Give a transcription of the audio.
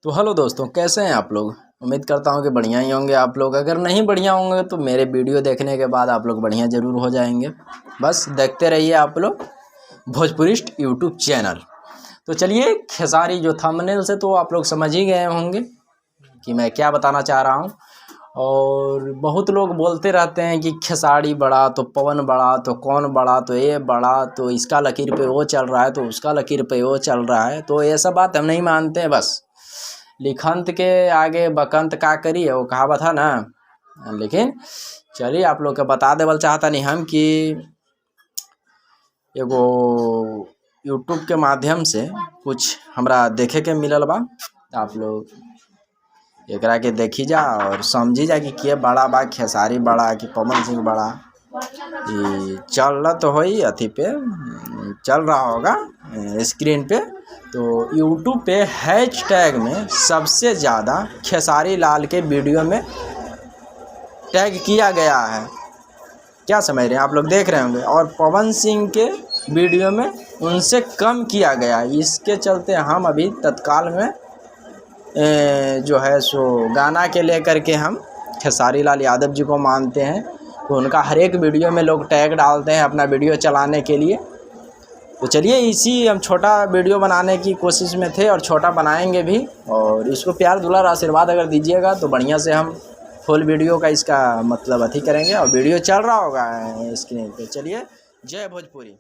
तो हेलो दोस्तों, कैसे हैं आप लोग। उम्मीद करता हूं कि बढ़िया ही होंगे आप लोग। अगर नहीं बढ़िया होंगे तो मेरे वीडियो देखने के बाद आप लोग बढ़िया ज़रूर हो जाएंगे। बस देखते रहिए आप लोग भोजपुरिस्ट यूट्यूब चैनल। तो चलिए, खेसारी जो थंबनेल से तो आप लोग समझ ही गए होंगे कि मैं क्या बताना चाह रहा हूं। और बहुत लोग बोलते रहते हैं कि खेसारी बड़ा तो पवन बड़ा तो कौन बड़ा, तो ये बड़ा तो इसका लकीर पे वो चल रहा है तो उसका लकीर पे वो चल रहा है। तो ये सब बात हम नहीं मानते हैं। बस लिखंत के आगे बकंत का करी है, वो कहावत है ना। लेकिन चलिए आप लोग के बता देवल चाहता नहीं हम कि एगो यूट्यूब के माध्यम से कुछ हमरा देखे के मिलल बा। आप लोग एकरा के देखी जा और समझी जा कि के बड़ा बा, खेसारी बड़ा कि पवन सिंह बड़ा। ये चल रहा तो होई अथी पे चल रहा होगा स्क्रीन पे। तो यूट्यूब पे हैशटैग में सबसे ज़्यादा खेसारी लाल के वीडियो में टैग किया गया है। क्या समझ रहे हैं आप लोग, देख रहे होंगे। और पवन सिंह के वीडियो में उनसे कम किया गया। इसके चलते हम अभी तत्काल में जो है सो गाना के लेकर के हम खेसारी लाल यादव जी को मानते हैं। तो उनका हर एक वीडियो में लोग टैग डालते हैं अपना वीडियो चलाने के लिए। तो चलिए, इसी हम छोटा वीडियो बनाने की कोशिश में थे और छोटा बनाएंगे भी। और इसको प्यार दुलार आशीर्वाद अगर दीजिएगा तो बढ़िया से हम फुल वीडियो का इसका मतलब अथी करेंगे और वीडियो चल रहा होगा स्क्रीन पे। चलिए, जय भोजपुरी।